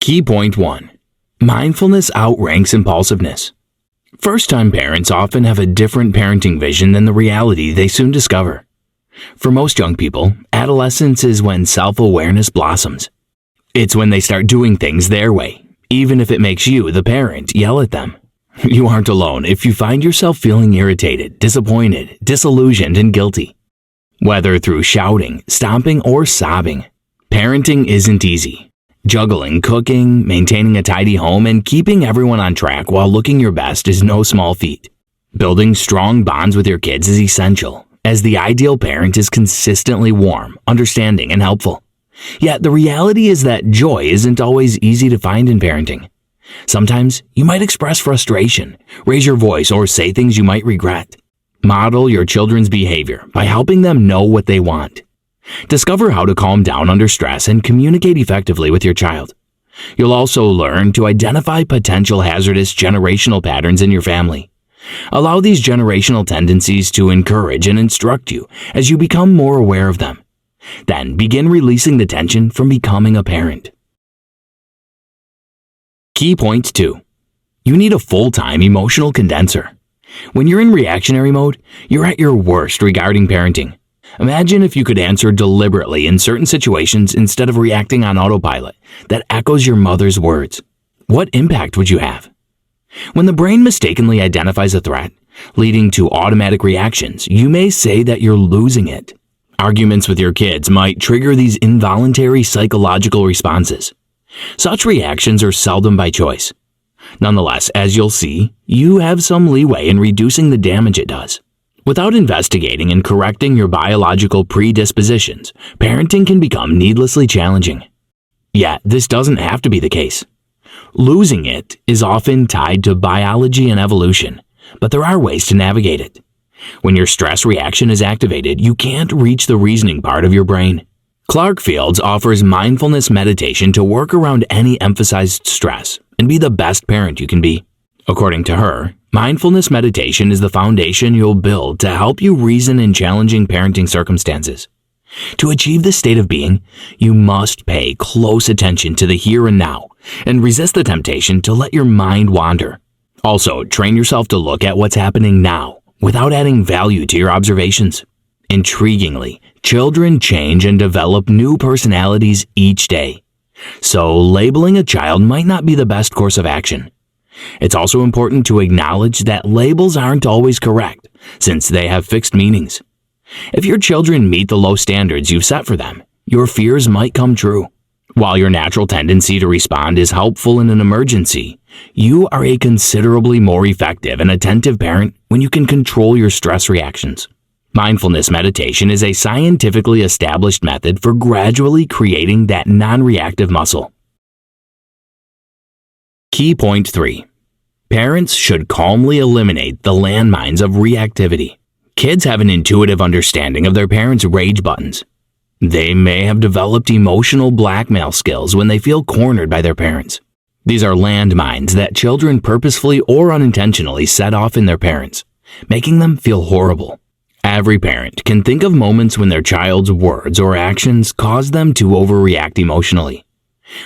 Key point 1. Mindfulness outranks impulsiveness. First-time parents often have a different parenting vision than the reality they soon discover. For most young people, adolescence is when self-awareness blossoms. It's when they start doing things their way, even if it makes you, the parent, yell at them. You aren't alone if you find yourself feeling irritated, disappointed, disillusioned, and guilty. Whether through shouting, stomping, or sobbing, parenting isn't easy. Juggling, cooking, maintaining a tidy home, and keeping everyone on track while looking your best is no small feat. Building strong bonds with your kids is essential, as the ideal parent is consistently warm, understanding, and helpful. Yet the reality is that joy isn't always easy to find in parenting. Sometimes you might express frustration, raise your voice, or say things you might regret. Model your children's behavior by helping them know what they want. Discover how to calm down under stress and communicate effectively with your child. You'll also learn to identify potential hazardous generational patterns in your family. Allow these generational tendencies to encourage and instruct you as you become more aware of them. Then begin releasing the tension from becoming a parent. Key point 2. You need a full-time emotional condenser. When you're in reactionary mode, you're at your worst regarding parenting. Imagine if you could answer deliberately in certain situations instead of reacting on autopilot that echoes your mother's words. What impact would you have? When the brain mistakenly identifies a threat, leading to automatic reactions, you may say that you're losing it. Arguments with your kids might trigger these involuntary psychological responses. Such reactions are seldom by choice. Nonetheless, as you'll see, you have some leeway in reducing the damage it does. Without investigating and correcting your biological predispositions, parenting can become needlessly challenging. Yet, this doesn't have to be the case. Losing it is often tied to biology and evolution, but there are ways to navigate it. When your stress reaction is activated, you can't reach the reasoning part of your brain. Clarke-Fields offers mindfulness meditation to work around any emphasized stress and be the best parent you can be. According to her, mindfulness meditation is the foundation you'll build to help you reason in challenging parenting circumstances. To achieve this state of being, you must pay close attention to the here and now and resist the temptation to let your mind wander. Also, train yourself to look at what's happening now without adding value to your observations. Intriguingly, children change and develop new personalities each day. So, labeling a child might not be the best course of action. It's also important to acknowledge that labels aren't always correct, since they have fixed meanings. If your children meet the low standards you've set for them, your fears might come true. While your natural tendency to respond is helpful in an emergency, you are a considerably more effective and attentive parent when you can control your stress reactions. Mindfulness meditation is a scientifically established method for gradually creating that non-reactive muscle. Key point 3. Parents should calmly eliminate the landmines of reactivity. Kids have an intuitive understanding of their parents' rage buttons. They may have developed emotional blackmail skills when they feel cornered by their parents. These are landmines that children purposefully or unintentionally set off in their parents, making them feel horrible. Every parent can think of moments when their child's words or actions cause them to overreact emotionally.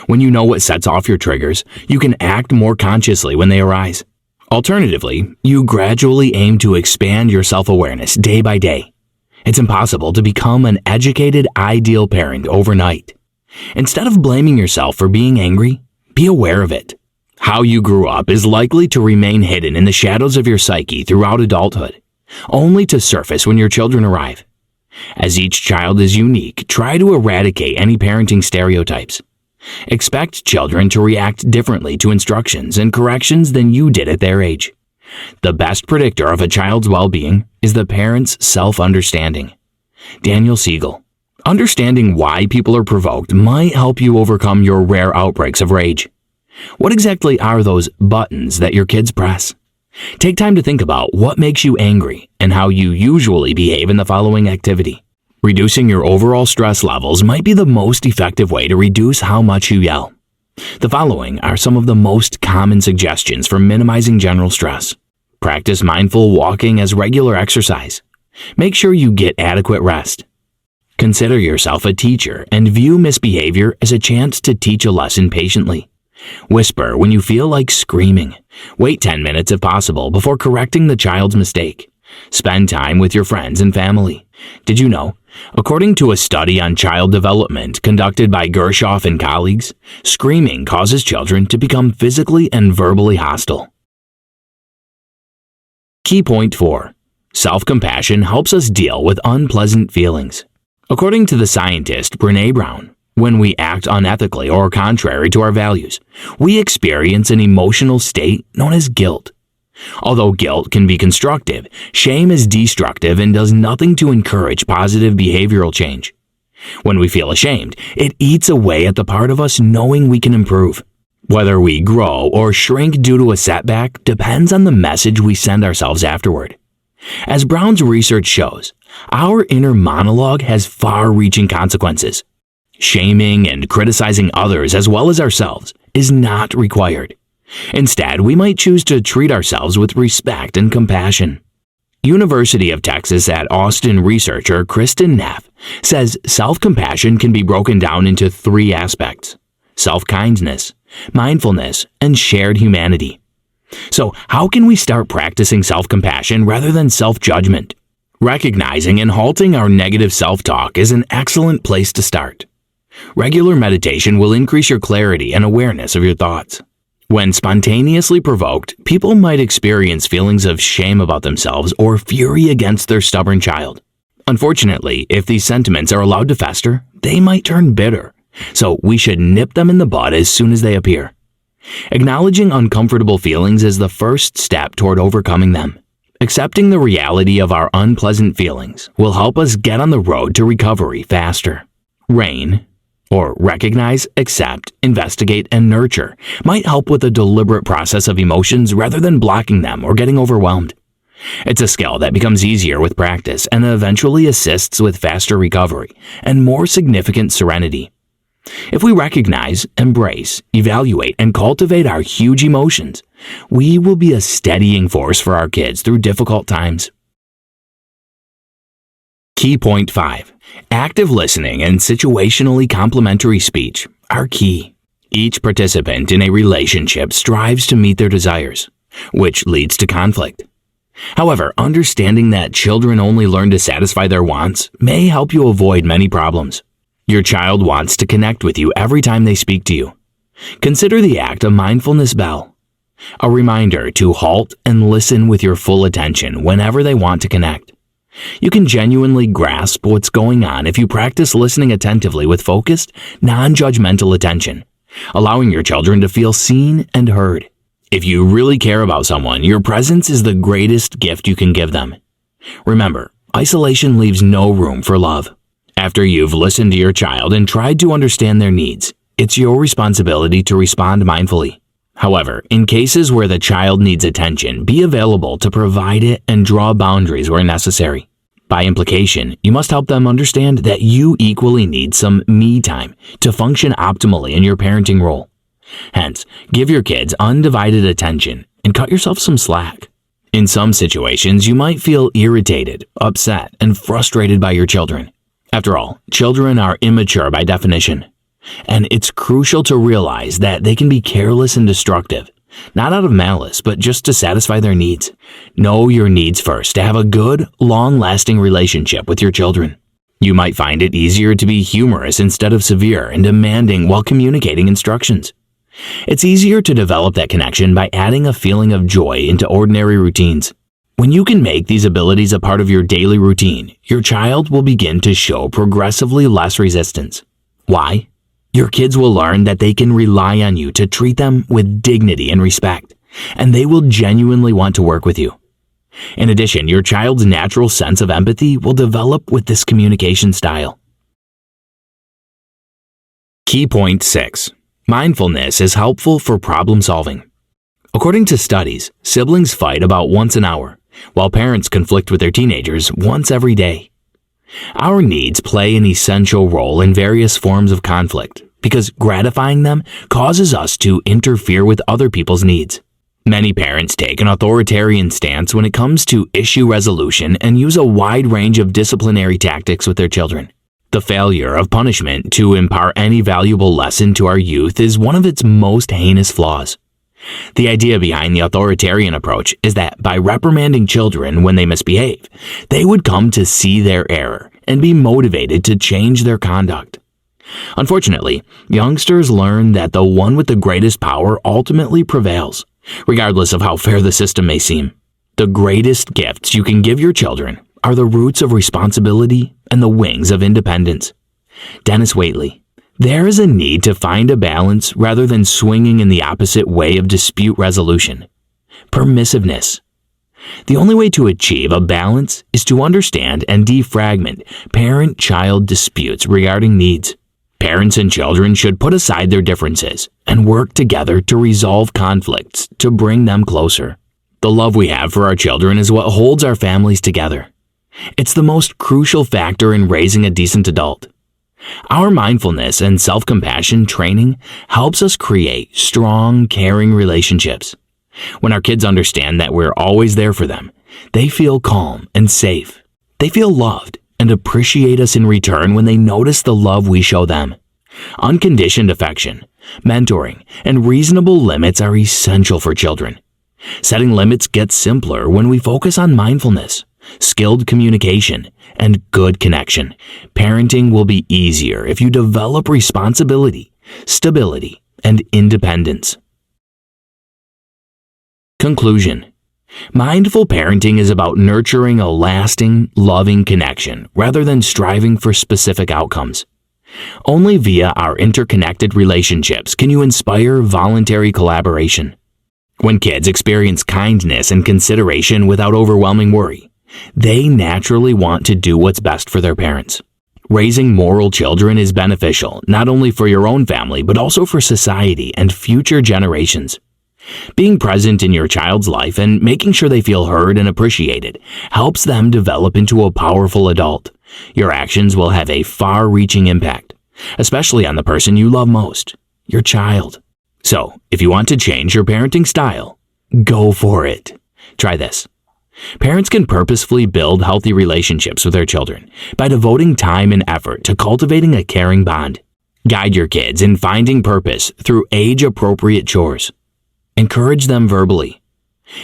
When you know what sets off your triggers, you can act more consciously when they arise. Alternatively, you gradually aim to expand your self-awareness day by day. It's impossible to become an educated, ideal parent overnight. Instead of blaming yourself for being angry, be aware of it. How you grew up is likely to remain hidden in the shadows of your psyche throughout adulthood, only to surface when your children arrive. As each child is unique, try to eradicate any parenting stereotypes. Expect children to react differently to instructions and corrections than you did at their age. The best predictor of a child's well-being is the parent's self-understanding. Daniel Siegel. Understanding why people are provoked might help you overcome your rare outbreaks of rage. What exactly are those buttons that your kids press? Take time to think about what makes you angry and how you usually behave in the following activity. Reducing your overall stress levels might be the most effective way to reduce how much you yell. The following are some of the most common suggestions for minimizing general stress. Practice mindful walking as regular exercise. Make sure you get adequate rest. Consider yourself a teacher and view misbehavior as a chance to teach a lesson patiently. Whisper when you feel like screaming. Wait 10 minutes if possible before correcting the child's mistake. Spend time with your friends and family. Did you know? According to a study on child development conducted by Gershoff and colleagues, screaming causes children to become physically and verbally hostile. Key point 4. Self-compassion helps us deal with unpleasant feelings. According to the scientist Brené Brown, when we act unethically or contrary to our values, we experience an emotional state known as guilt. Although guilt can be constructive, shame is destructive and does nothing to encourage positive behavioral change. When we feel ashamed, it eats away at the part of us knowing we can improve. Whether we grow or shrink due to a setback depends on the message we send ourselves afterward. As Brown's research shows, our inner monologue has far-reaching consequences. Shaming and criticizing others as well as ourselves is not required. Instead, we might choose to treat ourselves with respect and compassion. University of Texas at Austin researcher Kristen Neff says self-compassion can be broken down into 3 aspects: self-kindness, mindfulness, and shared humanity. So, how can we start practicing self-compassion rather than self-judgment? Recognizing and halting our negative self-talk is an excellent place to start. Regular meditation will increase your clarity and awareness of your thoughts. When spontaneously provoked, people might experience feelings of shame about themselves or fury against their stubborn child. Unfortunately, if these sentiments are allowed to fester, they might turn bitter, so we should nip them in the bud as soon as they appear. Acknowledging uncomfortable feelings is the first step toward overcoming them. Accepting the reality of our unpleasant feelings will help us get on the road to recovery faster. RAIN, or recognize, accept, investigate, and nurture, might help with a deliberate process of emotions rather than blocking them or getting overwhelmed. It's a skill that becomes easier with practice and eventually assists with faster recovery and more significant serenity. If we recognize, embrace, evaluate, and cultivate our huge emotions, we will be a steadying force for our kids through difficult times. Key point 5. Active listening and situationally complementary speech are key. Each participant in a relationship strives to meet their desires, which leads to conflict. However, understanding that children only learn to satisfy their wants may help you avoid many problems. Your child wants to connect with you every time they speak to you. Consider the act of mindfulness bell, a reminder to halt and listen with your full attention whenever they want to connect. You can genuinely grasp what's going on if you practice listening attentively with focused, non-judgmental attention, allowing your children to feel seen and heard. If you really care about someone, your presence is the greatest gift you can give them. Remember, isolation leaves no room for love. After you've listened to your child and tried to understand their needs, it's your responsibility to respond mindfully. However, in cases where the child needs attention, be available to provide it and draw boundaries where necessary. By implication, you must help them understand that you equally need some me time to function optimally in your parenting role. Hence, give your kids undivided attention and cut yourself some slack. In some situations, you might feel irritated, upset, and frustrated by your children. After all, children are immature by definition. And it's crucial to realize that they can be careless and destructive, not out of malice, but just to satisfy their needs. Know your needs first to have a good, long-lasting relationship with your children. You might find it easier to be humorous instead of severe and demanding while communicating instructions. It's easier to develop that connection by adding a feeling of joy into ordinary routines. When you can make these abilities a part of your daily routine, your child will begin to show progressively less resistance. Why? Your kids will learn that they can rely on you to treat them with dignity and respect, and they will genuinely want to work with you. In addition, your child's natural sense of empathy will develop with this communication style. Key point 6. Mindfulness is helpful for problem solving. According to studies, siblings fight about once an hour, while parents conflict with their teenagers once every day. Our needs play an essential role in various forms of conflict because gratifying them causes us to interfere with other people's needs. Many parents take an authoritarian stance when it comes to issue resolution and use a wide range of disciplinary tactics with their children. The failure of punishment to impart any valuable lesson to our youth is one of its most heinous flaws. The idea behind the authoritarian approach is that by reprimanding children when they misbehave, they would come to see their error and be motivated to change their conduct. Unfortunately, youngsters learn that the one with the greatest power ultimately prevails, regardless of how fair the system may seem. The greatest gifts you can give your children are the roots of responsibility and the wings of independence. Dennis Waitley. There is a need to find a balance rather than swinging in the opposite way of dispute resolution. Permissiveness. The only way to achieve a balance is to understand and defragment parent-child disputes regarding needs. Parents and children should put aside their differences and work together to resolve conflicts to bring them closer. The love we have for our children is what holds our families together. It's the most crucial factor in raising a decent adult. Our mindfulness and self-compassion training helps us create strong, caring relationships. When our kids understand that we're always there for them, they feel calm and safe. They feel loved and appreciate us in return when they notice the love we show them. Unconditioned affection, mentoring, and reasonable limits are essential for children. Setting limits gets simpler when we focus on mindfulness, skilled communication, and good connection. Parenting will be easier if you develop responsibility, stability, and independence. Conclusion. Mindful parenting is about nurturing a lasting, loving connection rather than striving for specific outcomes. Only via our interconnected relationships can you inspire voluntary collaboration. When kids experience kindness and consideration without overwhelming worry, they naturally want to do what's best for their parents. Raising moral children is beneficial not only for your own family but also for society and future generations. Being present in your child's life and making sure they feel heard and appreciated helps them develop into a powerful adult. Your actions will have a far-reaching impact, especially on the person you love most, your child. So, if you want to change your parenting style, go for it. Try this. Parents can purposefully build healthy relationships with their children by devoting time and effort to cultivating a caring bond. Guide your kids in finding purpose through age-appropriate chores. Encourage them verbally,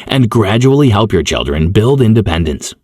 and gradually help your children build independence.